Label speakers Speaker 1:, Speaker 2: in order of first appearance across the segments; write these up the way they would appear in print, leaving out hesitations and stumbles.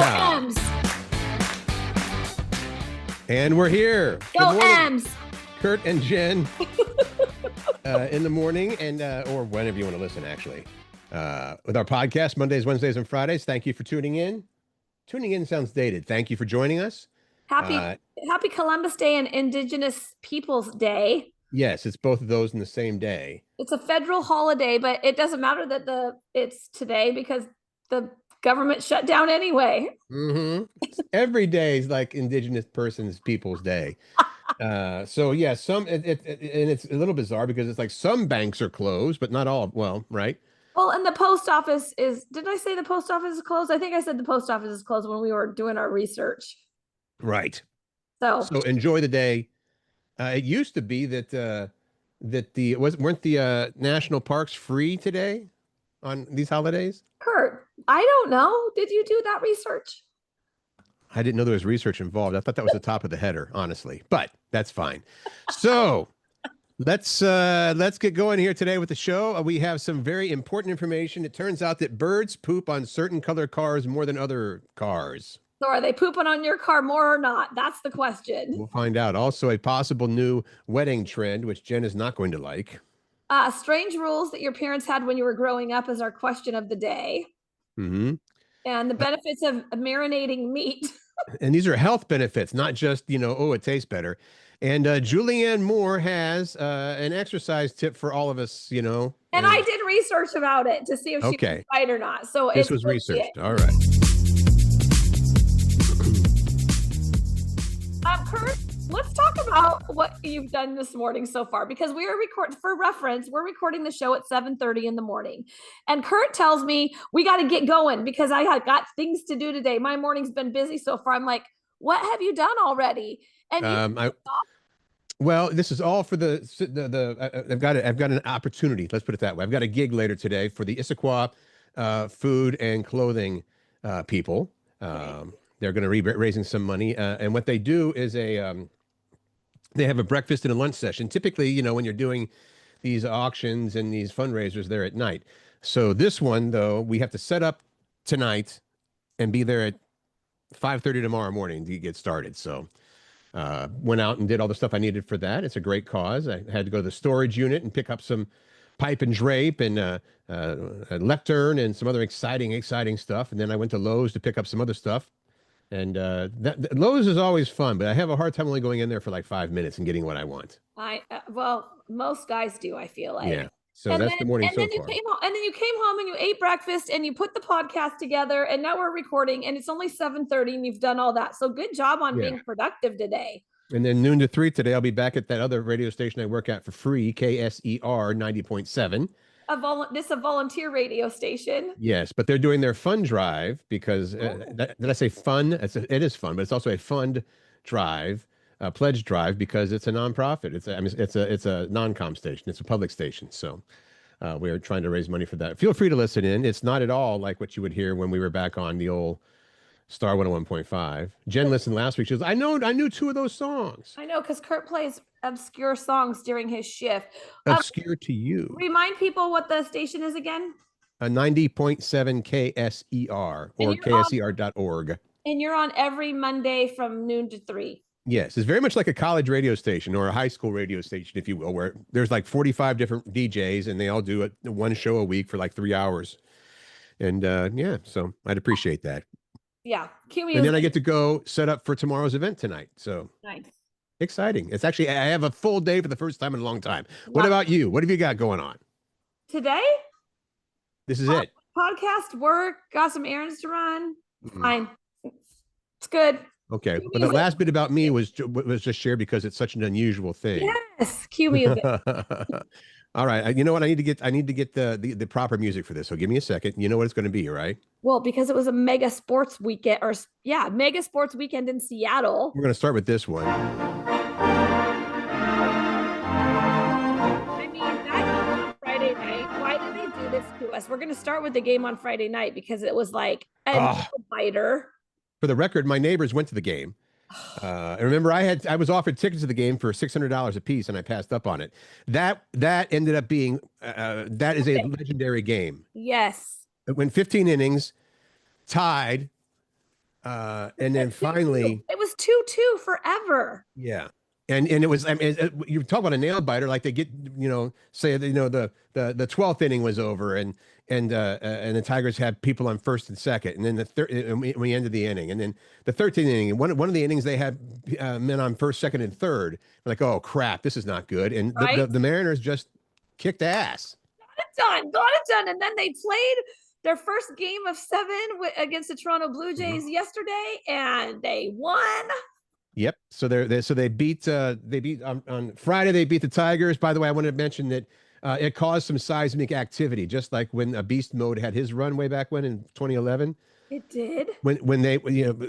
Speaker 1: Cha.
Speaker 2: M's.
Speaker 1: And we're here.
Speaker 2: Go M's.
Speaker 1: Curt and Jen in the morning and or whenever you want to listen, actually. With our podcast, Mondays, Wednesdays, and Fridays. Thank you for tuning in. Tuning in sounds dated. Thank you for joining us.
Speaker 2: Happy Columbus Day and Indigenous Peoples Day.
Speaker 1: Yes, it's both of those in the same day.
Speaker 2: It's a federal holiday, but it doesn't matter that it's today because the government shut down anyway.
Speaker 1: Mm-hmm. Every day is like Indigenous Persons Peoples Day. So yeah, and it's a little bizarre because it's like some banks are closed, but not all. Well, right.
Speaker 2: Well, and the post office did I say the post office is closed? I think I said the post office is closed when we were doing our research.
Speaker 1: Right.
Speaker 2: So
Speaker 1: enjoy the day. It used to be that weren't the national parks free today on these holidays?
Speaker 2: Curt, I don't know. Did you do that research?
Speaker 1: I didn't know there was research involved. I thought that was the top of the header, honestly, but that's fine. So let's get going here today with the show. We have some very important information. It turns out that birds poop on certain color cars more than other cars.
Speaker 2: So are they pooping on your car more or not? That's the question.
Speaker 1: We'll find out. Also, a possible new wedding trend, which Jen is not going to like.
Speaker 2: Strange rules that your parents had when you were growing up is our question of the day.
Speaker 1: Mm-hmm.
Speaker 2: And the benefits of marinating meat.
Speaker 1: And these are health benefits, not just, it tastes better. And Julianne Moore has an exercise tip for all of us,
Speaker 2: And I did research about it to see if she was right or not. So
Speaker 1: this was researched. All right.
Speaker 2: Curt, let's talk about what you've done this morning so far, because we are we're recording the show at 7:30 in the morning. And Curt tells me we got to get going because I got things to do today. My morning's been busy so far. I'm like, what have you done already? And
Speaker 1: well, this is all for I've got an opportunity. Let's put it that way. I've got a gig later today for the Issaquah food and clothing people. They're going to be raising some money. And what they do is they have a breakfast and a lunch session. Typically, when you're doing these auctions and these fundraisers, they're at night. So this one, though, we have to set up tonight and be there at 5:30 tomorrow morning to get started. So went out and did all the stuff I needed for that. It's a great cause. I had to go to the storage unit and pick up some pipe and drape and a lectern and some other exciting stuff. And then I went to Lowe's to pick up some other stuff. And Lowe's is always fun, but I have a hard time only going in there for like 5 minutes and getting what I want.
Speaker 2: Well, most guys do, I feel like.
Speaker 1: Yeah. So that's the morning so far.
Speaker 2: And then you came home and you ate breakfast and you put the podcast together and now we're recording and it's only 7:30 and you've done all that. So good job on being productive today.
Speaker 1: And then noon to 3 today, I'll be back at that other radio station I work at for free, KSER 90.7.
Speaker 2: This is a volunteer radio station.
Speaker 1: Yes, but they're doing their fund drive because did I say fun? It is fun, but it's also a fund drive, pledge drive because it's a nonprofit. It's a non-com station. It's a public station. So we're trying to raise money for that. Feel free to listen in. It's not at all like what you would hear when we were back on the old Star 101.5. Jen listened last week. She goes, I knew two of those songs.
Speaker 2: I know, because Curt plays obscure songs during his shift.
Speaker 1: Obscure to you.
Speaker 2: Remind people what the station is again.
Speaker 1: 90.7 KSER or KSER.org.
Speaker 2: And you're on every Monday from noon to 3.
Speaker 1: Yes, it's very much like a college radio station or a high school radio station, if you will, where there's like 45 different DJs and they all do one show a week for like 3 hours. And so I'd appreciate that.
Speaker 2: Yeah.
Speaker 1: And then I get to go set up for tomorrow's event tonight. So
Speaker 2: nice.
Speaker 1: Exciting. It's actually, I have a full day for the first time in a long time. Wow. What about you? What have you got going on?
Speaker 2: Today?
Speaker 1: This is it.
Speaker 2: Podcast, work, got some errands to run. Fine. It's good.
Speaker 1: Okay. But the last bit about me was just shared because it's such an unusual thing.
Speaker 2: Yes. Cue music.
Speaker 1: All right. You know what? I need to get the proper music for this. So give me a second. You know what it's going to be, right?
Speaker 2: Well, because it was a mega sports weekend mega sports weekend in Seattle.
Speaker 1: We're going to start with this one.
Speaker 2: I mean, that game on Friday night. Why did they do this to us? We're going to start with the game on Friday night because it was like a biter.
Speaker 1: For the record, my neighbors went to the game. I remember I was offered tickets to the game for $600 a piece and I passed up on it. That ended up being that is a legendary game.
Speaker 2: Yes.
Speaker 1: It went 15 innings, tied And then finally,
Speaker 2: it was 2-2 forever.
Speaker 1: yeah. And it was, I mean, you talk about a nail biter, like they get, say, the 12th inning was over and the Tigers had people on first and second. And then the third, and we ended the inning. And then the 13th inning, one of the innings they had men on first, second, and third. Like, oh crap, this is not good. And
Speaker 2: Right?
Speaker 1: the Mariners just kicked ass.
Speaker 2: Got it done. And then they played their first game of 7 against the Toronto Blue Jays yesterday, and they won.
Speaker 1: Yep. So they beat on Friday. They beat the Tigers. By the way, I wanted to mention that it caused some seismic activity, just like when Beast Mode had his run way back when in 2011.
Speaker 2: It did.
Speaker 1: When they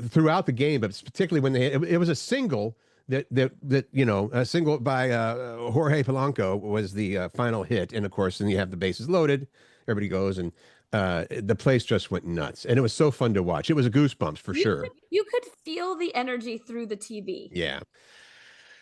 Speaker 1: throughout the game, but particularly when it was a single that a single by Jorge Polanco was the final hit, and of course then you have the bases loaded. Everybody goes and the place just went nuts, and it was so fun to watch. It was a goosebumps for sure.
Speaker 2: You could feel the energy through the TV.
Speaker 1: Yeah.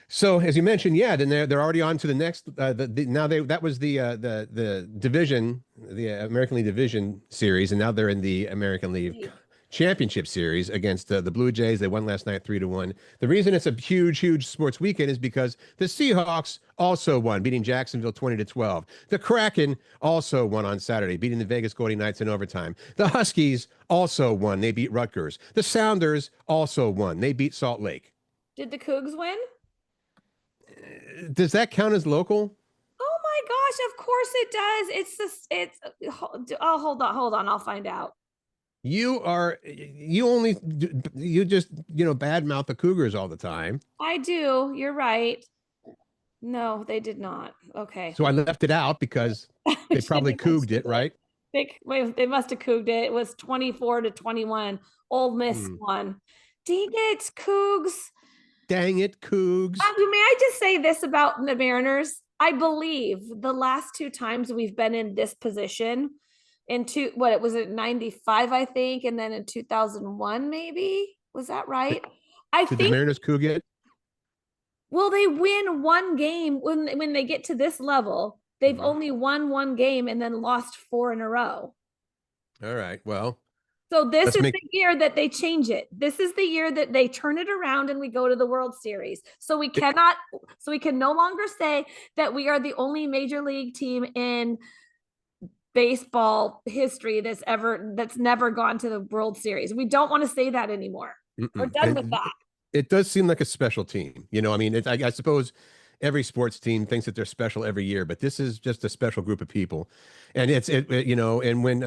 Speaker 1: So as you mentioned, yeah, then they're already on to the next. That was the division, the American League Division Series, and now they're in the American League Championship Series against the Blue Jays. They won last night 3-1. The reason it's a huge sports weekend is because the Seahawks also won, beating Jacksonville 20-12. The Kraken also won on Saturday, beating the Vegas Golden Knights in overtime. The Huskies also won. They beat Rutgers. The Sounders also won. They beat Salt Lake.
Speaker 2: Did the Cougs win?
Speaker 1: Does that count as local?
Speaker 2: Oh my gosh, of course it does. Oh, hold on, I'll find out.
Speaker 1: You just badmouth the Cougars all the time.
Speaker 2: I do. You're right. No, they did not. Okay.
Speaker 1: So I left it out because they probably couged it, right?
Speaker 2: They must have couged it. It was 24-21. Ole Miss won. Dang it, Cougs.
Speaker 1: Dang it, Cougs.
Speaker 2: May I just say this about the Mariners? I believe the last 2 times we've been in this position, it was in 95, I think, and then in 2001, maybe. Was that right?
Speaker 1: Did the Mariners coug it?
Speaker 2: Well, they win one game when they get to this level. They've only won one game and then lost 4 in a row. All
Speaker 1: right. Well,
Speaker 2: so this is the year that they change it. This is the year that they turn it around and we go to the World Series. So we can no longer say that we are the only major league team in baseball history that's never gone to the World Series. We don't want to say that anymore. We're done with that.
Speaker 1: It does seem like a special team. I mean, I suppose every sports team thinks that they're special every year, but this is just a special group of people. And and when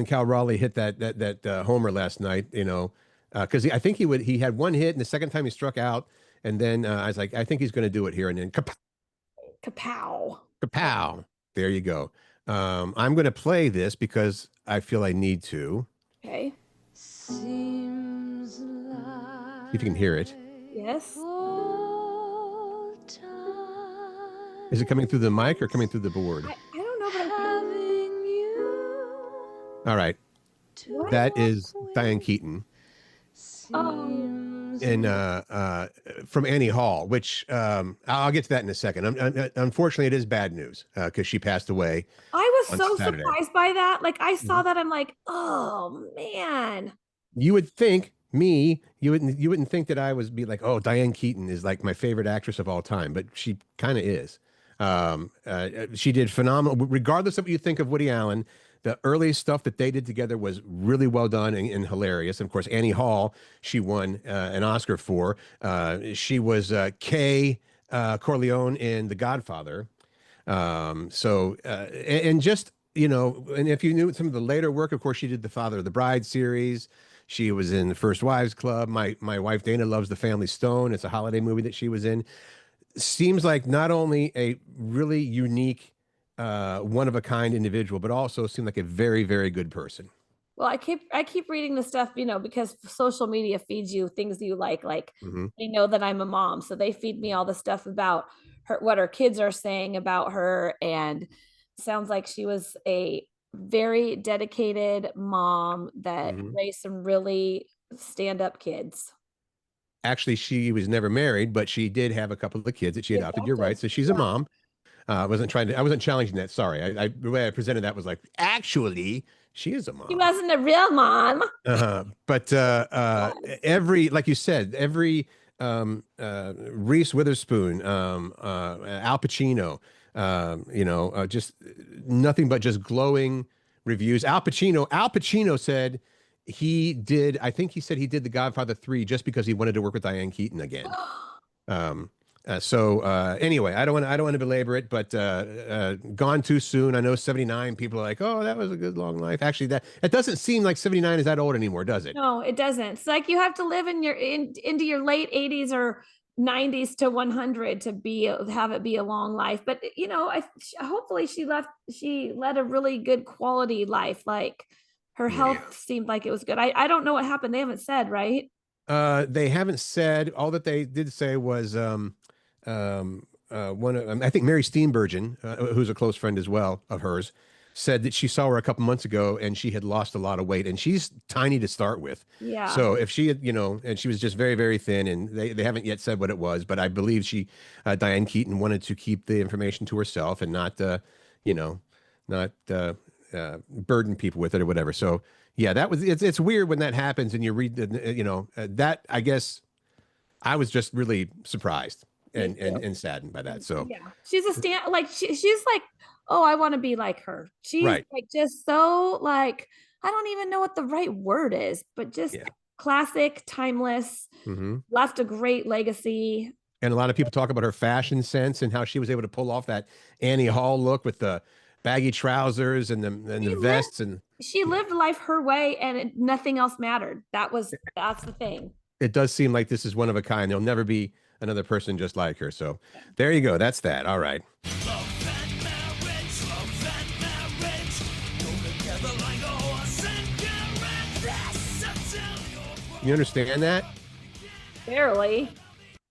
Speaker 1: Cal Raleigh hit that homer last night, because I think he had one hit and the second time he struck out, and then I was like, I think he's going to do it here, and then kapow. There you go. I'm going to play this because I feel I need to.
Speaker 2: Okay.
Speaker 1: Seems like see if you can hear it.
Speaker 2: Yes.
Speaker 1: Is it coming through the mic or coming through the board?
Speaker 2: I don't know, but I'm
Speaker 1: all right. That is Diane Keaton. And from Annie Hall, which I'll get to that in a second. Unfortunately, it is bad news because she passed away.
Speaker 2: I was so surprised by that. Like I saw that, I'm like, oh man.
Speaker 1: You would think you wouldn't think that I would be like, oh, Diane Keaton is like my favorite actress of all time, but she kind of is. She did phenomenal, regardless of what you think of Woody Allen. The early stuff that they did together was really well done and hilarious. And of course, Annie Hall, she won an Oscar for. She was Kay Corleone in The Godfather. And just, and if you knew some of the later work, of course, she did the Father of the Bride series. She was in the First Wives Club. My wife, Dana, loves The Family Stone. It's a holiday movie that she was in. Seems like not only a really unique one-of-a-kind individual, but also seemed like a very, very good person.
Speaker 2: Well, I keep reading the stuff, because social media feeds you things that you like. They know that I'm a mom, so they feed me all the stuff about her, what her kids are saying about her, and sounds like she was a very dedicated mom that raised some really stand-up kids.
Speaker 1: Actually, she was never married, but she did have a couple of kids that she adopted. You're right. So she's a mom. I wasn't challenging that. Sorry. The way I presented that was like, actually, She is a
Speaker 2: She
Speaker 1: mom.
Speaker 2: wasn't a real mom.
Speaker 1: But every, like you said, every Reese Witherspoon, Al Pacino, just nothing but just glowing reviews. Al Pacino said I think he said he did The Godfather 3 just because he wanted to work with Diane Keaton again. Um, anyway, I don't want to belabor it, but gone too soon. I know 79 people are like, oh, that was a good long life. Actually, that it doesn't seem like 79 is that old anymore, does it?
Speaker 2: No, it doesn't. It's like you have to live into your late 80s or 90s to 100 to have it be a long life. But hopefully she led a really good quality life. Like her
Speaker 1: Yeah.
Speaker 2: health seemed like it was good. I don't know what happened. They haven't said, right?
Speaker 1: They haven't said. All that they did say was I think Mary Steenburgen, who's a close friend as well of hers, said that she saw her a couple months ago and she had lost a lot of weight, and she's tiny to start with.
Speaker 2: Yeah.
Speaker 1: So if she had, and she was just very, very thin, and they haven't yet said what it was, but I believe Diane Keaton wanted to keep the information to herself and not, you know, not burden people with it or whatever. So yeah, it's weird when that happens and you read that. I guess I was just really surprised and saddened by that. So
Speaker 2: Yeah, she's a she's like, oh, I want to be like her. She's
Speaker 1: right,
Speaker 2: like just so like I don't even know what the right word is, but just
Speaker 1: yeah.
Speaker 2: classic, timeless,
Speaker 1: Hmm.
Speaker 2: left a great legacy.
Speaker 1: And a lot of people talk about her fashion sense and how she was able to pull off that Annie Hall look with the baggy trousers and the
Speaker 2: She lived,
Speaker 1: vests, and
Speaker 2: she
Speaker 1: yeah.
Speaker 2: lived life her way, and nothing else mattered. That's the thing.
Speaker 1: It does seem like this is one of a kind. There'll never be another person just like her. So there you go. That's that. All right. You understand that?
Speaker 2: Barely.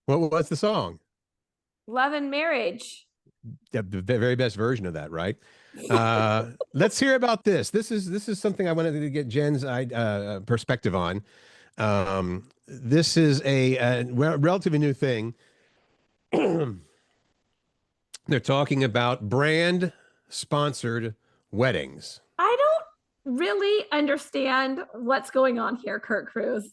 Speaker 1: What was the song?
Speaker 2: Love and marriage.
Speaker 1: The very best version of that, right? Let's hear about this. This is something I wanted to get Jen's perspective on. This is a relatively new thing. They're talking about brand sponsored weddings.
Speaker 2: I don't really understand what's going on here, Kurt Cruz.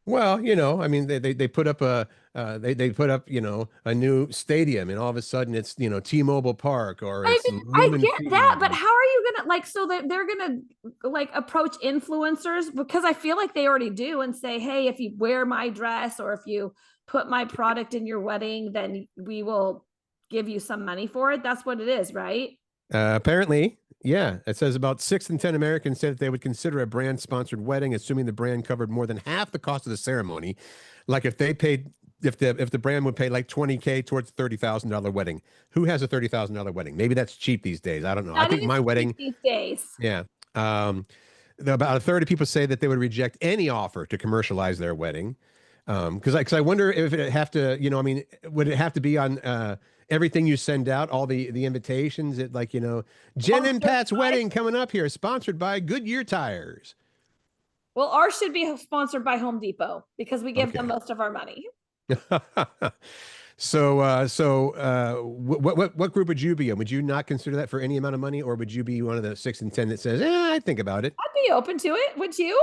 Speaker 1: Well, I mean, they put up they put up, a new stadium, and all of a sudden it's, T-Mobile Park, or
Speaker 2: I
Speaker 1: it's
Speaker 2: mean, I
Speaker 1: Lumen
Speaker 2: get that,
Speaker 1: Field.
Speaker 2: but how are you gonna like so that they're gonna like approach influencers, because I feel like they already do, and say, hey, if you wear my dress or if you put my product in your wedding, then we will give you some money for it. That's what it is, right?
Speaker 1: Apparently, yeah. It says about 6 in 10 Americans said that they would consider a brand sponsored wedding, assuming the brand covered more than half the cost of the ceremony. Like if the brand would pay like 20K towards a $30,000 wedding. Who has a $30,000 wedding? Maybe that's cheap these days. I don't know. I
Speaker 2: That
Speaker 1: think
Speaker 2: is
Speaker 1: my wedding,
Speaker 2: these days.
Speaker 1: yeah. Um, about a third of people say that they would reject any offer to commercialize their wedding. Because I wonder if it have to, I mean, would it have to be on everything you send out, all the invitations? It like, Jen and Pat's wedding coming up here, sponsored by Goodyear tires.
Speaker 2: Well, ours should be sponsored by Home Depot because we give them
Speaker 1: Okay.
Speaker 2: most of our money.
Speaker 1: What group would you be in? Would you not consider that for any amount of money, or would you be one of the 6 in 10 that says, I'd think about it?
Speaker 2: I'd be open to it. Would you?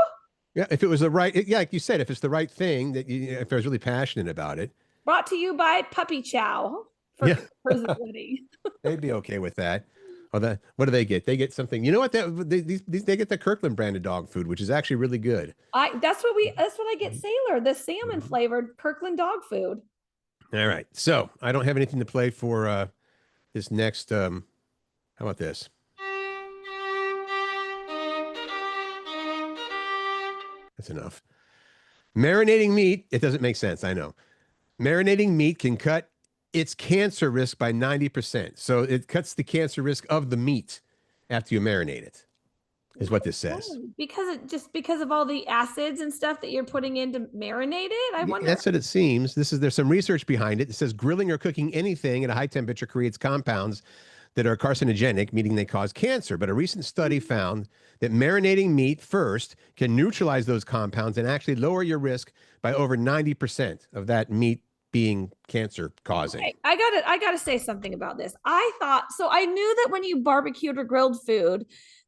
Speaker 1: Yeah, if it was the right, yeah, like you said, if it's the right thing if I was really passionate about it.
Speaker 2: Brought to you by Puppy Chow for
Speaker 1: Yeah.
Speaker 2: Cruz's wedding.
Speaker 1: They'd be okay with that. Oh, what do they get? They get something. You know what? They get the Kirkland branded dog food, which is actually really good.
Speaker 2: That's what I get Sailor, the salmon flavored Kirkland dog food.
Speaker 1: All right. So I don't have anything to play for this next. How about this? That's enough. Marinating meat. It doesn't make sense. I know. Marinating meat can cut its cancer risk by 90%. So it cuts the cancer risk of the meat after you marinate it, is what this says.
Speaker 2: Because of all the acids and stuff that you're putting in to marinate it. I wonder.
Speaker 1: That's what it seems. There's some research behind it. It says grilling or cooking anything at a high temperature creates compounds that are carcinogenic, meaning they cause cancer. But a recent study found that marinating meat first can neutralize those compounds and actually lower your risk by over 90% of that meat being cancer causing.
Speaker 2: Okay, I gotta say something about this. I knew that when you barbecued or grilled food,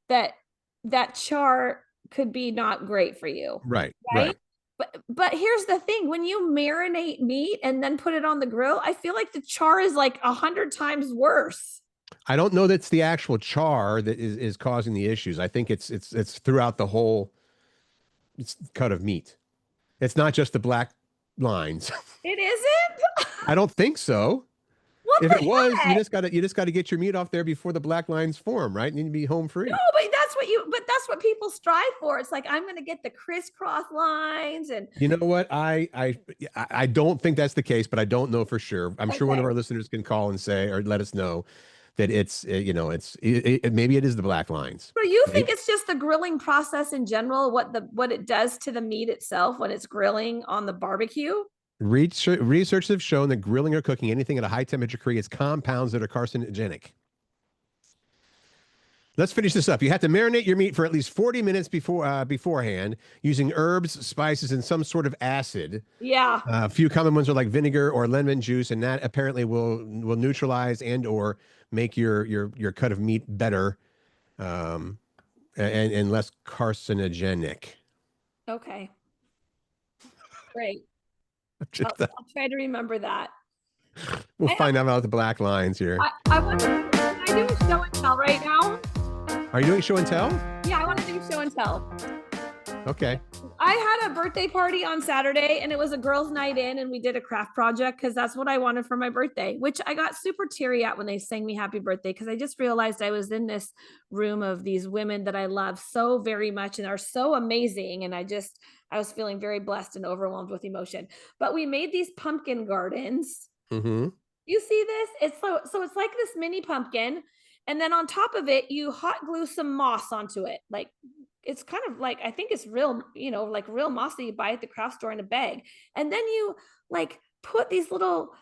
Speaker 2: that that char could be not great for you,
Speaker 1: Right,
Speaker 2: right?
Speaker 1: right.
Speaker 2: But here's the thing: when you marinate meat and then put it on the grill, I feel like the char is like 100 times worse.
Speaker 1: I don't know that's the actual char that is causing the issues. I think it's throughout the whole cut of meat. It's not just the black lines.
Speaker 2: It isn't?
Speaker 1: I don't think so.
Speaker 2: What
Speaker 1: If
Speaker 2: the
Speaker 1: it was,
Speaker 2: heck?
Speaker 1: you just gotta get your meat off there before the black lines form, right? And you'd be home
Speaker 2: No,
Speaker 1: free.
Speaker 2: but that's what people strive for. It's like I'm gonna get the crisscross lines and
Speaker 1: You know what? I don't think that's the case, but I don't know for sure. I'm sure one of
Speaker 2: okay.
Speaker 1: our listeners can call and say or let us know that it's maybe it is the black lines.
Speaker 2: So you think
Speaker 1: Maybe
Speaker 2: it's just the grilling process in general, what it does to the meat itself when it's grilling on the barbecue?
Speaker 1: research have shown that grilling or cooking anything at a high temperature creates compounds that are carcinogenic. Let's finish this up. You have to marinate your meat for at least 40 minutes beforehand using herbs, spices, and some sort of acid.
Speaker 2: Yeah.
Speaker 1: A few common ones are like vinegar or lemon juice, and that apparently will neutralize and or make your cut of meat better um, and less carcinogenic.
Speaker 2: Okay. Great.
Speaker 1: Just,
Speaker 2: I'll try to remember that.
Speaker 1: we'll
Speaker 2: I,
Speaker 1: find out about the black lines here.
Speaker 2: I want to. Can I do a show and tell right now?
Speaker 1: Are you doing show and tell?
Speaker 2: Yeah, I want to do show and tell.
Speaker 1: Okay.
Speaker 2: I had a birthday party on Saturday and it was a girls' night in, and we did a craft project because that's what I wanted for my birthday, which I got super teary at when they sang me happy birthday because I just realized I was in this room of these women that I love so very much and are so amazing. And I was feeling very blessed and overwhelmed with emotion. But we made these pumpkin gardens.
Speaker 1: Mm-hmm.
Speaker 2: You see this? So it's like this mini pumpkin. And then on top of it, you hot glue some moss onto it, like it's kind of like I think it's real, like real moss that you buy at the craft store in a bag. And then you like put these little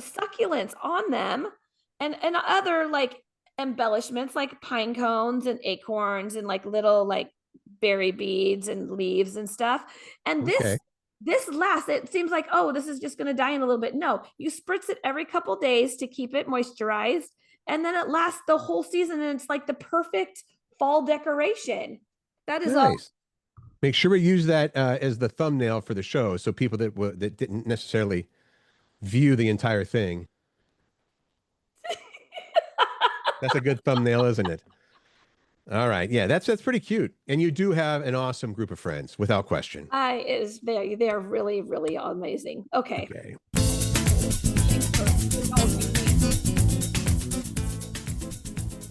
Speaker 2: succulents on them and other like embellishments like pine cones and acorns and like little like berry beads and leaves and stuff. And
Speaker 1: Okay.
Speaker 2: this lasts, it seems like, oh, this is just going to die in a little bit. No, you spritz it every couple days to keep it moisturized. And then it lasts the whole season. And it's like the perfect fall decoration. That is all.
Speaker 1: Nice. Make sure we use that as the thumbnail for the show, so people that didn't necessarily view the entire thing. That's a good thumbnail, isn't it? All right. Yeah, that's pretty cute. And you do have an awesome group of friends, without question.
Speaker 2: They are really, really amazing. Okay.
Speaker 1: Okay.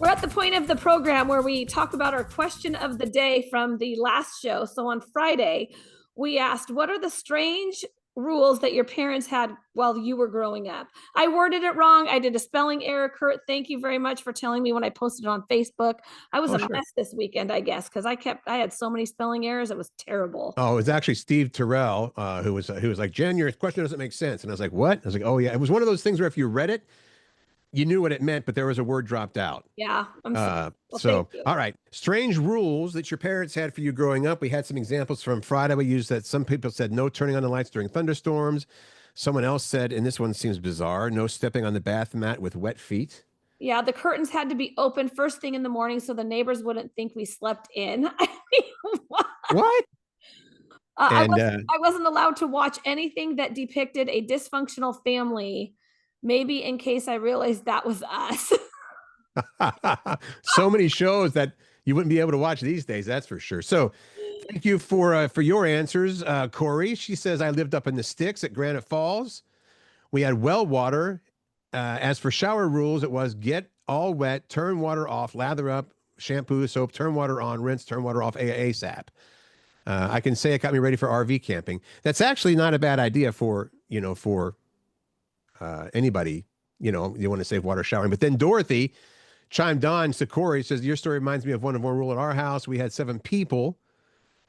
Speaker 2: We're at the point of the program where we talk about our question of the day from the last show. So on Friday, we asked, what are the strange rules that your parents had while you were growing up? I worded it wrong. I did a spelling error. Curt, thank you very much for telling me when I posted it on Facebook. I was
Speaker 1: Oh,
Speaker 2: a
Speaker 1: sure.
Speaker 2: mess this weekend, I guess, because I had so many spelling errors. It was terrible.
Speaker 1: Oh, it was actually Steve Terrell who was like, Jen, your question doesn't make sense. And I was like, what? I was like, oh yeah. It was one of those things where if you read it, you knew what it meant, but there was a word dropped out.
Speaker 2: Yeah, I'm sorry. Well,
Speaker 1: So,
Speaker 2: thank you.
Speaker 1: all right. Strange rules that your parents had for you growing up. We had some examples from Friday. We used that. Some people said no turning on the lights during thunderstorms. Someone else said, and this one seems bizarre, no stepping on the bath mat with wet feet.
Speaker 2: Yeah, the curtains had to be open first thing in the morning so the neighbors wouldn't think we slept in. I mean, what?
Speaker 1: What? And
Speaker 2: I wasn't allowed to watch anything that depicted a dysfunctional family, maybe in case I realized that was us.
Speaker 1: so many shows that you wouldn't be able to watch these days, that's for sure. So thank you for your answers. Corey, she says, I lived up in the sticks at Granite Falls. We had well water. As for shower rules, it was get all wet, turn water off, lather up, shampoo, soap, turn water on, rinse, turn water off ASAP. I can say it got me ready for RV camping. That's actually not a bad idea for anybody, you want to save water showering. But then Dorothy chimed on. Sakori says, your story reminds me of one rule at our house. We had 7 people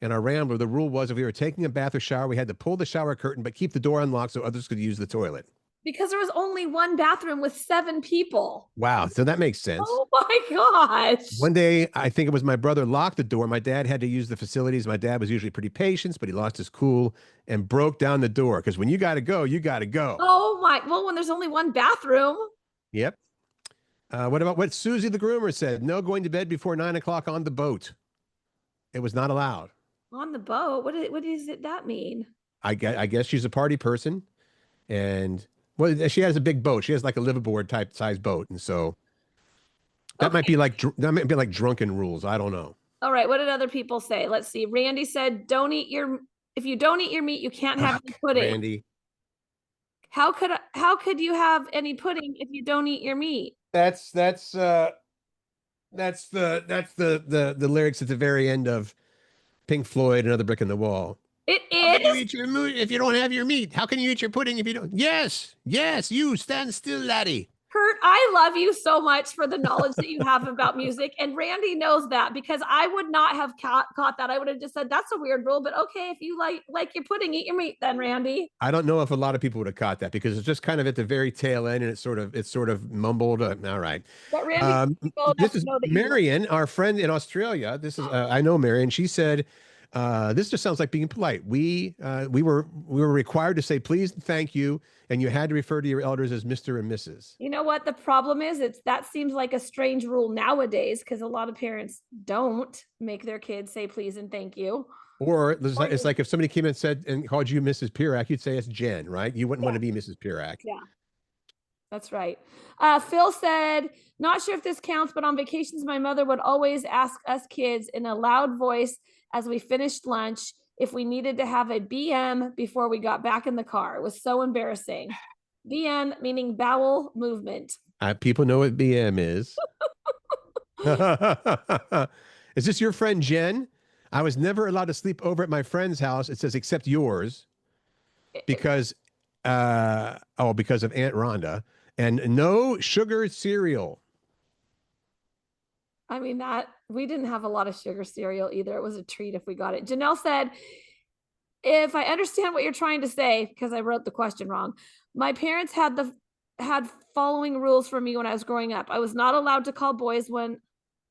Speaker 1: in our Rambler. The rule was if we were taking a bath or shower, we had to pull the shower curtain, but keep the door unlocked so others could use the toilet.
Speaker 2: Because there was only one bathroom with 7 people.
Speaker 1: Wow. So that makes sense.
Speaker 2: Oh my gosh.
Speaker 1: One day, I think it was my brother locked the door. My dad had to use the facilities. My dad was usually pretty patient, but he lost his cool and broke down the door. Because when you got to go, you got to go.
Speaker 2: Oh my, well, when there's only one bathroom.
Speaker 1: Yep. What about what Susie the groomer said? No going to bed before 9 o'clock on the boat. It was not allowed.
Speaker 2: On the boat? What does that mean?
Speaker 1: I guess she's a party person, and well, she has a big boat. She has like a liveaboard type size boat, and so
Speaker 2: Okay.
Speaker 1: that might be like drunken rules. I don't know.
Speaker 2: All right. What did other people say? Let's see. Randy said, "Don't eat your if you don't eat your meat, you can't have any
Speaker 1: Ugh,
Speaker 2: pudding."
Speaker 1: Randy.
Speaker 2: How could you have any pudding if you don't eat your meat?
Speaker 1: That's that's uh that's the lyrics at the very end of Pink Floyd, Another Brick in the Wall.
Speaker 2: It
Speaker 1: How can you
Speaker 2: is.
Speaker 1: eat your meat if you don't have your meat? How can you eat your pudding if you don't? Yes, yes, you stand still, laddie.
Speaker 2: Kurt, I love you so much for the knowledge that you have about music. And Randy knows that because I would not have caught that. I would have just said, that's a weird rule, but okay, if you like your pudding, eat your meat then, Randy.
Speaker 1: I don't know if a lot of people would have caught that because it's just kind of at the very tail end and it's sort of mumbled. All right.
Speaker 2: But Randy, well enough
Speaker 1: This
Speaker 2: to
Speaker 1: is
Speaker 2: know that you love
Speaker 1: Marion, our friend in Australia. This is I know Marion. She said, "This just sounds like being polite. We were required to say please and thank you, and you had to refer to your elders as Mr. and Mrs."
Speaker 2: You know what the problem is? That seems like a strange rule nowadays because a lot of parents don't make their kids say please and thank you.
Speaker 1: Or it's
Speaker 2: Or
Speaker 1: like if somebody came and said and called you Mrs. Pirak, you'd say it's Jen, right? You wouldn't want
Speaker 2: yeah,
Speaker 1: to be Mrs. Pirak.
Speaker 2: yeah, that's right. Phil said, not sure if this counts, but on vacations, my mother would always ask us kids in a loud voice as we finished lunch if we needed to have a BM before we got back in the car. It was so embarrassing. BM meaning bowel movement.
Speaker 1: People know what BM is. Is this your friend Jen? I was never allowed to sleep over at my friend's house. It says except yours because because of Aunt Rhonda and no sugar cereal.
Speaker 2: I mean, that we didn't have a lot of sugar cereal either. It was a treat if we got it. Janelle said, if I understand what you're trying to say, because I wrote the question wrong, my parents had following rules for me when I was growing up. I was not allowed to call boys when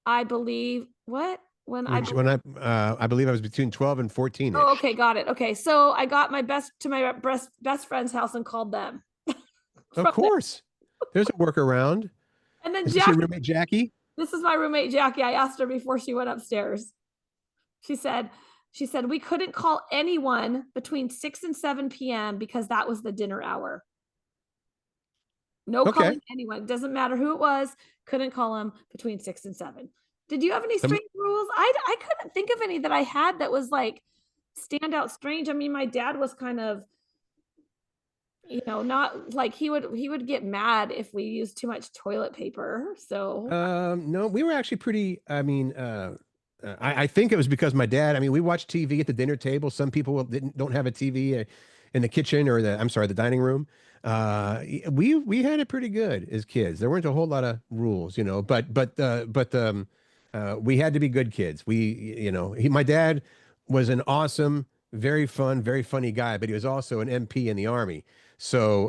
Speaker 2: I believe what? When I
Speaker 1: When I believe I was between 12 and 14
Speaker 2: Oh,
Speaker 1: ish.
Speaker 2: okay, got it. Okay. So I got my best friend's house and called them.
Speaker 1: Of
Speaker 2: From there.
Speaker 1: course. There's a workaround.
Speaker 2: And then
Speaker 1: Is this your
Speaker 2: Jackie,
Speaker 1: roommate, Jackie?
Speaker 2: this is my roommate Jackie. I asked her before she went upstairs. She said, we couldn't call anyone between 6 and 7 p.m. because that was the dinner hour. No
Speaker 1: Okay.
Speaker 2: calling anyone. It doesn't matter who it was. Couldn't call them between 6 and 7. Did you have any
Speaker 1: Um,
Speaker 2: strange rules? I couldn't think of any that I had that was like stand out strange. I mean, my dad was kind of, not like he would get mad if we used too much toilet paper. So
Speaker 1: no, we were actually pretty. I mean, I think it was because my dad. I mean, we watched TV at the dinner table. Some people don't have a TV in the kitchen or the dining room. We had it pretty good as kids. There weren't a whole lot of rules, but we had to be good kids. My dad was an awesome, very fun, very funny guy, but he was also an MP in the army. So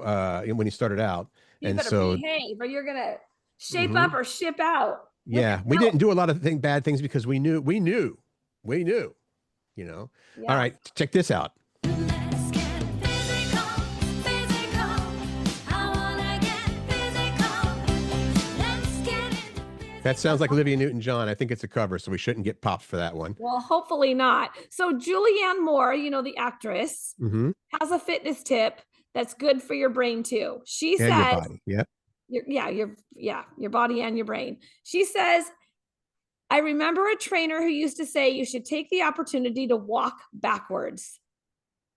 Speaker 1: when he started out,
Speaker 2: you
Speaker 1: and
Speaker 2: better
Speaker 1: so.
Speaker 2: behave or you're gonna shape up
Speaker 1: Mhm.
Speaker 2: or ship out. What
Speaker 1: Yeah,
Speaker 2: the
Speaker 1: we
Speaker 2: hell?
Speaker 1: didn't do a lot of bad things because we knew. All
Speaker 2: Yeah.
Speaker 1: right, check this out.
Speaker 3: Let's get physical, physical. I wanna get physical. Let's get into
Speaker 1: That sounds like
Speaker 3: physical.
Speaker 1: Olivia Newton-John. I think it's a cover, so we shouldn't get popped for that one.
Speaker 2: Well, hopefully not. So Julianne Moore, the actress,
Speaker 1: Hmm.
Speaker 2: has a fitness tip that's good for your brain too. She
Speaker 1: And your
Speaker 2: says,
Speaker 1: body. Yeah.
Speaker 2: your body and your brain. She says, I remember a trainer who used to say you should take the opportunity to walk backwards.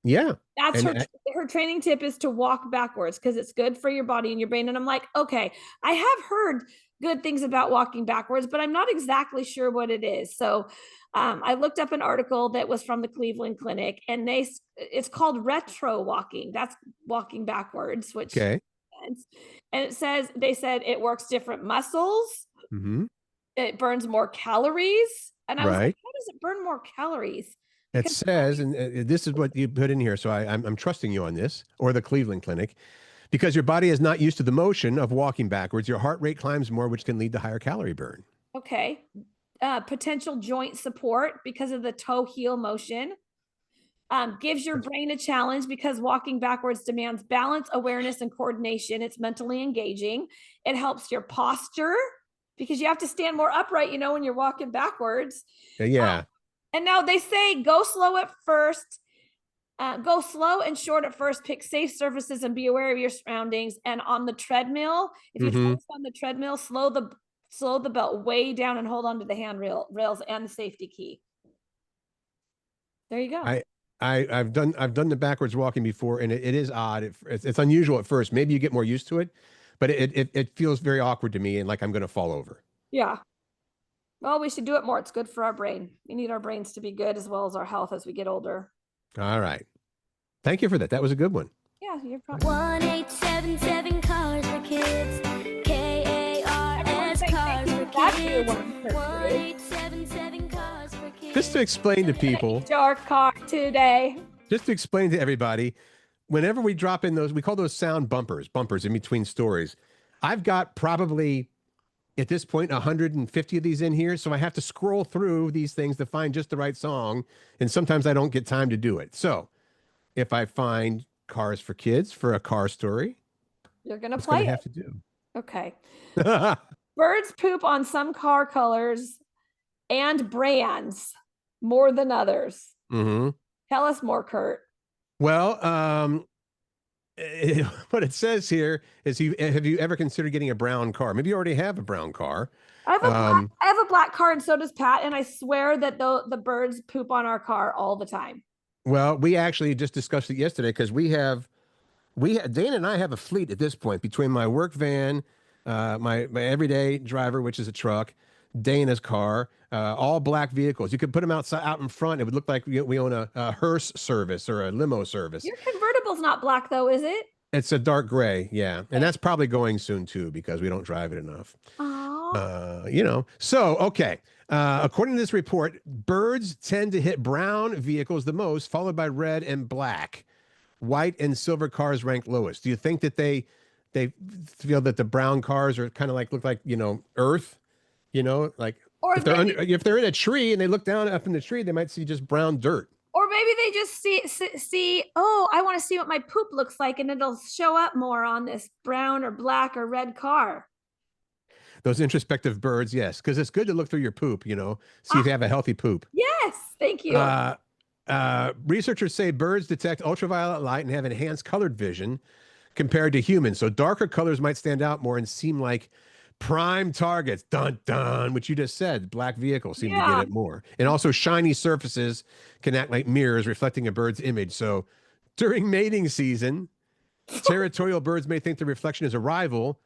Speaker 1: Yeah.
Speaker 2: That's
Speaker 1: And
Speaker 2: her training tip is to walk backwards because it's good for your body and your brain. And I'm like, okay, I have heard good things about walking backwards, but I'm not exactly sure what it is. So I looked up an article that was from the Cleveland Clinic, and it's called retro walking. That's walking backwards, which
Speaker 1: okay.
Speaker 2: and they said it works different muscles.
Speaker 1: Hmm.
Speaker 2: It burns more calories. And I was like,
Speaker 1: Right.
Speaker 2: how does it burn more calories?
Speaker 1: It
Speaker 2: Because
Speaker 1: says, and this is what you put in here, so I'm trusting you on this, or the Cleveland Clinic, because your body is not used to the motion of walking backwards. Your heart rate climbs more, which can lead to higher calorie burn.
Speaker 2: okay, potential joint support because of the toe heel motion. Gives your brain a challenge because walking backwards demands balance, awareness, and coordination. It's mentally engaging. It helps your posture because you have to stand more upright, when you're walking backwards.
Speaker 1: Yeah.
Speaker 2: And now they say go slow at first. Go slow and short at first. Pick safe surfaces and be aware of your surroundings. And on the treadmill, if you
Speaker 1: Mm-hmm.
Speaker 2: focus on the treadmill, slow the belt way down and hold on to the rails and the safety key. There you go.
Speaker 1: I've done the backwards walking before, and it is odd. It's unusual at first. Maybe you get more used to it, but it feels very awkward to me, and like I'm going to fall over.
Speaker 2: Yeah. Well, we should do it more. It's good for our brain. We need our brains to be good as well as our health as we get older.
Speaker 1: All right. Thank you for that. That was a good one.
Speaker 2: Yeah, you're probably
Speaker 3: 1877 cars for kids. KARS cars for
Speaker 2: That's your
Speaker 3: kids.
Speaker 2: one, Curt.
Speaker 3: 1877 cars for kids.
Speaker 1: Just to explain to people,
Speaker 2: our car today.
Speaker 1: just to explain to everybody, whenever we drop in those, we call those sound bumpers in between stories. I've got probably at this point 150 of these in here, so I have to scroll through these things to find just the right song, and sometimes I don't get time to do it. So if I find Cars for Kids for a car story,
Speaker 2: You're gonna
Speaker 1: that's
Speaker 2: play
Speaker 1: gonna
Speaker 2: it.
Speaker 1: have to do.
Speaker 2: Okay. Birds poop on some car colors and brands more than others.
Speaker 1: Hmm.
Speaker 2: Tell us more, Curt.
Speaker 1: Well, what it says here is, have you ever considered getting a brown car? Maybe you already have a brown car.
Speaker 2: I have a black car, and so does Pat. And I swear that the birds poop on our car all the time.
Speaker 1: Well, we actually just discussed it yesterday because Dana and I have a fleet at this point between my work van, my everyday driver, which is a truck, Dana's car, all black vehicles. You could put them out in front. It would look like we own a hearse service or a limo service.
Speaker 2: Your convertible's not black though, is it?
Speaker 1: It's a dark gray, yeah, and that's probably going soon too because we don't drive it enough.
Speaker 2: Oh,
Speaker 1: So okay. According to this report, birds tend to hit brown vehicles the most, followed by red and black. White and silver cars rank lowest. Do you think that they feel that the brown cars are kind of like look like Earth, like
Speaker 2: or
Speaker 1: if they're in a tree and they look down up in the tree, they might see just brown dirt.
Speaker 2: or maybe they just see. Oh, I want to see what my poop looks like, and it'll show up more on this brown or black or red car.
Speaker 1: Those introspective birds, yes, because it's good to look through your poop, see if you have a healthy poop.
Speaker 2: Yes, thank you.
Speaker 1: Researchers say birds detect ultraviolet light and have enhanced colored vision compared to humans. So darker colors might stand out more and seem like prime targets. Dun dun, which you just said. Black vehicles seem to get it more. And also shiny surfaces can act like mirrors reflecting a bird's image. So during mating season, territorial birds may think the reflection is a rival,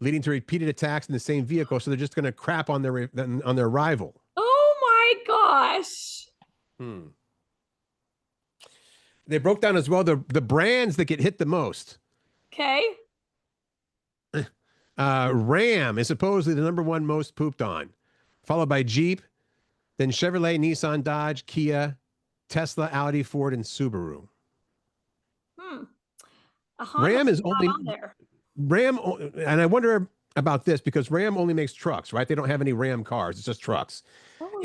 Speaker 1: leading to repeated attacks in the same vehicle. So they're just going to crap on their rival.
Speaker 2: Oh my gosh.
Speaker 1: They broke down as well the brands that get hit the most.
Speaker 2: Okay.
Speaker 1: Ram is supposedly the number one most pooped on, followed by Jeep, then Chevrolet, Nissan, Dodge, Kia, Tesla, Audi, Ford, and Subaru. Ram is only
Speaker 2: on there.
Speaker 1: Ram, and I wonder about this because Ram only makes trucks, right? They don't have any Ram cars; it's just trucks.
Speaker 2: Oh,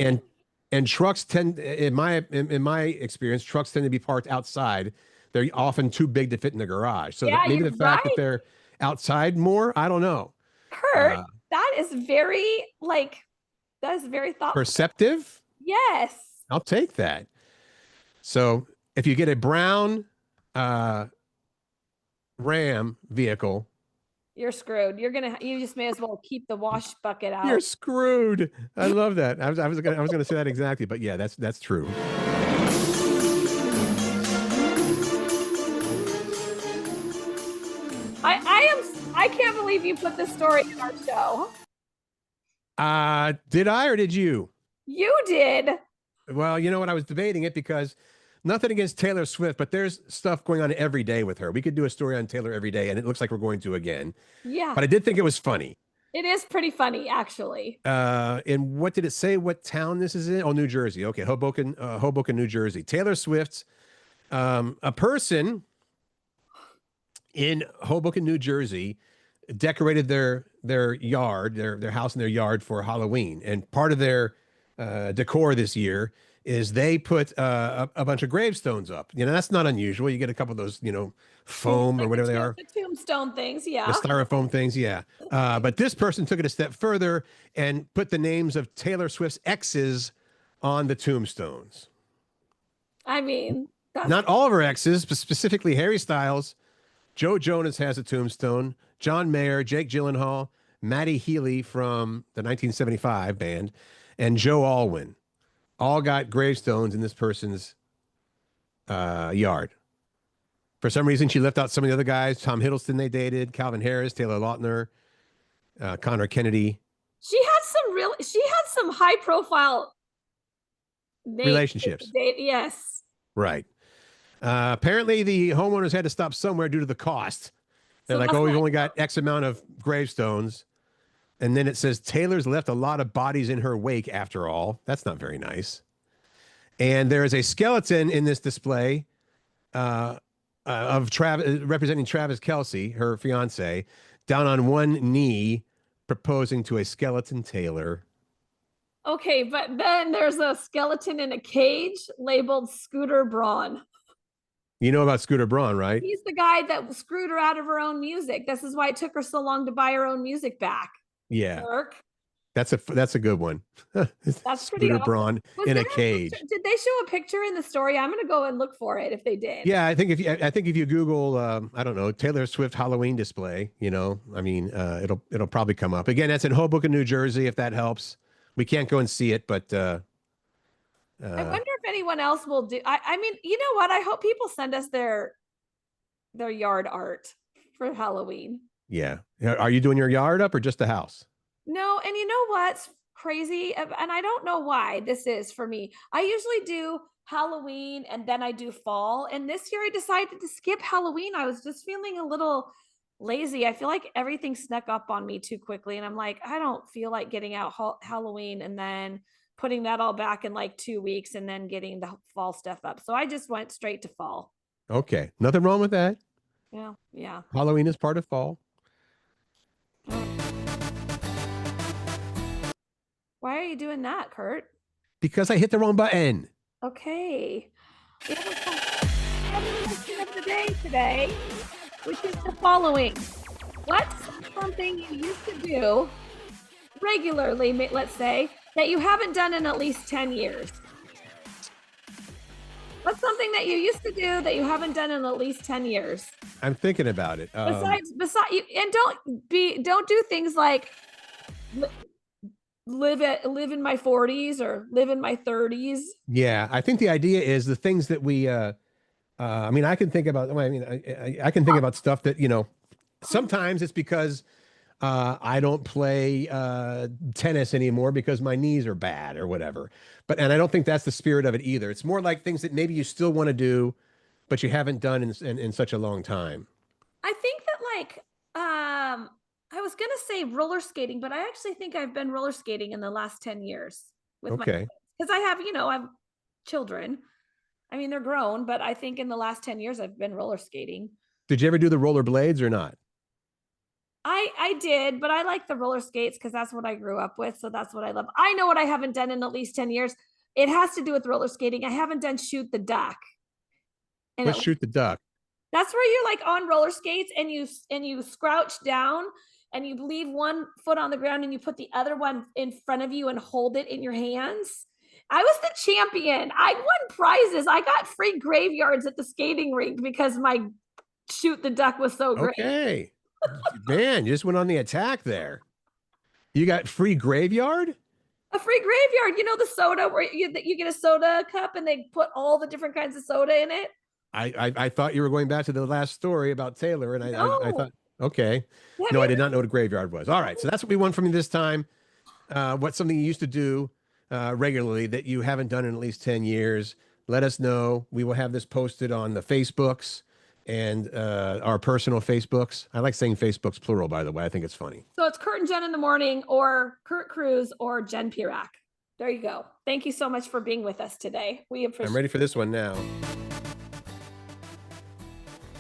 Speaker 1: And trucks tend, in my experience, trucks tend to be parked outside. They're often too big to fit in the garage. So
Speaker 2: Yeah,
Speaker 1: maybe
Speaker 2: you're
Speaker 1: the fact that
Speaker 2: right.
Speaker 1: they're outside more, I don't know.
Speaker 2: Curt, that is very thoughtful.
Speaker 1: Perceptive?
Speaker 2: Yes.
Speaker 1: I'll take that. So if you get a brown Ram vehicle,
Speaker 2: You're screwed. You just may as well keep the wash bucket out.
Speaker 1: you're screwed. I love that. I was gonna say that exactly, but yeah, that's true.
Speaker 2: I can't believe you put this story in our show.
Speaker 1: Did I or did you?
Speaker 2: You did.
Speaker 1: Well, you know what? I was debating it because nothing against Taylor Swift, but there's stuff going on every day with her. We could do a story on Taylor every day, and it looks like we're going to again.
Speaker 2: Yeah.
Speaker 1: But I did think it was funny.
Speaker 2: It is pretty funny, actually.
Speaker 1: And what did it say? What town this is in? Oh, New Jersey. Okay, Hoboken, New Jersey. Taylor Swift's a person in Hoboken, New Jersey, decorated their yard, their house and their yard for Halloween. And part of their decor this year is they put a bunch of gravestones up. That's not unusual. You get a couple of those, foam or whatever they are.
Speaker 2: The tombstone things, yeah.
Speaker 1: The styrofoam things, yeah. But this person took it a step further and put the names of Taylor Swift's exes on the tombstones.
Speaker 2: I mean, that's
Speaker 1: Not all of her exes, but specifically Harry Styles, Joe Jonas has a tombstone, John Mayer, Jake Gyllenhaal, Matty Healy from the 1975 band, and Joe Alwyn all got gravestones in this person's yard. For some reason, she left out some of the other guys. Tom Hiddleston they dated, Calvin Harris, Taylor Lautner, Connor Kennedy.
Speaker 2: she had some high profile
Speaker 1: Relationships.
Speaker 2: Yes.
Speaker 1: Right. Apparently, the homeowners had to stop somewhere due to the cost. They're
Speaker 2: So
Speaker 1: like,
Speaker 2: that's
Speaker 1: oh, we've
Speaker 2: not-
Speaker 1: only got X amount of gravestones. And then it says Taylor's left a lot of bodies in her wake after all. That's not very nice. And there is a skeleton in this display of Travis, representing Travis Kelce, her fiance, down on one knee, proposing to a skeleton Taylor.
Speaker 2: Okay, but then there's a skeleton in a cage labeled Scooter Braun.
Speaker 1: You know about Scooter Braun, right?
Speaker 2: He's the guy that screwed her out of her own music. This is why it took her so long to buy her own music back.
Speaker 1: Yeah,
Speaker 2: Kirk.
Speaker 1: that's a good one.
Speaker 2: That's pretty
Speaker 1: Scooter
Speaker 2: awesome.
Speaker 1: Braun
Speaker 2: Was
Speaker 1: in
Speaker 2: there
Speaker 1: a cage.
Speaker 2: Did they show a picture in the story? I'm gonna go and look for it if they did.
Speaker 1: Yeah, I think if you Google, I don't know, Taylor Swift Halloween display, I mean, it'll probably come up. Again, that's in Hoboken, New Jersey. If that helps, we can't go and see it, but
Speaker 2: I wonder if anyone else will do. I mean, you know what? I hope people send us their yard art for Halloween.
Speaker 1: yeah. Are you doing your yard up or just the house?
Speaker 2: No, and you know what's crazy? And I don't know why this is for me. I usually do Halloween and then I do fall. And this year I decided to skip Halloween. I was just feeling a little lazy. I feel like everything snuck up on me too quickly. And I'm like, I don't feel like getting out Halloween and then putting that all back in like 2 weeks and then getting the fall stuff up. So I just went straight to fall.
Speaker 1: Okay. Nothing wrong with that.
Speaker 2: Yeah.
Speaker 1: Halloween is part of fall.
Speaker 2: Why are you doing that, Curt?
Speaker 1: Because I hit the wrong button.
Speaker 2: Okay. We have a question of the day today, which is the following. What's something you used to do regularly, let's say, that you haven't done in at least 10 years? What's something that you used to do that you haven't done in at least 10 years?
Speaker 1: I'm thinking about it.
Speaker 2: Besides you, and don't do things like live in my 40s or live in my 30s.
Speaker 1: Yeah, I think the idea is the things that we I mean, I can think about I can think about stuff that, sometimes it's because I don't play tennis anymore because my knees are bad or whatever. And I don't think that's the spirit of it either. It's more like things that maybe you still want to do, but you haven't done in such a long time.
Speaker 2: I think that I was gonna say roller skating, but I actually think I've been roller skating in the last 10 years with my
Speaker 1: Okay.
Speaker 2: because I have children. I mean, they're grown, but I think in the last 10 years I've been roller skating.
Speaker 1: Did you ever do the roller blades or not?
Speaker 2: I did, but I like the roller skates because that's what I grew up with. So that's what I love. I know what I haven't done in at least 10 years. It has to do with roller skating. I haven't done shoot the duck. And
Speaker 1: Let's shoot the duck.
Speaker 2: that's where you're like on roller skates and you crouch down and you leave one foot on the ground and you put the other one in front of you and hold it in your hands. I was the champion. I won prizes. I got free graveyards at the skating rink because my shoot the duck was so great.
Speaker 1: Okay. Man, you just went on the attack there. You got free graveyard?
Speaker 2: A free graveyard. You know the soda where you get a soda cup and they put all the different kinds of soda in it?
Speaker 1: I thought you were going back to the last story about Taylor, and I thought, okay.
Speaker 2: Have
Speaker 1: No,
Speaker 2: you
Speaker 1: I did not know what a graveyard was. All right, so that's what we want from you this time. What's something you used to do regularly that you haven't done in at least 10 years? Let us know. We will have this posted on the Facebooks and our personal Facebooks. I like saying Facebooks plural, by the way. I think it's funny.
Speaker 2: So it's Curt and Jen in the morning, or Curt Cruz, or Jen Pirak. There you go. Thank you so much for being with us today. We appreciate
Speaker 1: I'm ready for this one now.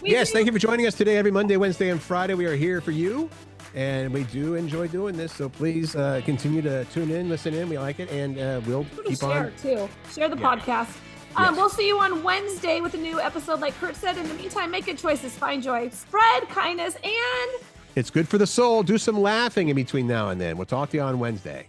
Speaker 2: We
Speaker 1: Yes,
Speaker 2: do-
Speaker 1: thank you for joining us today. Every Monday, Wednesday, and Friday, we are here for you. And we do enjoy doing this. So please continue to tune in, listen in. We like it. And we'll keep
Speaker 2: share
Speaker 1: on.
Speaker 2: too. Share the
Speaker 1: Yeah.
Speaker 2: podcast.
Speaker 1: Yes.
Speaker 2: We'll see you on Wednesday with a new episode. Like Curt said, in the meantime, make good choices, find joy, spread kindness, and
Speaker 1: It's good for the soul. Do some laughing in between now and then. We'll talk to you on Wednesday.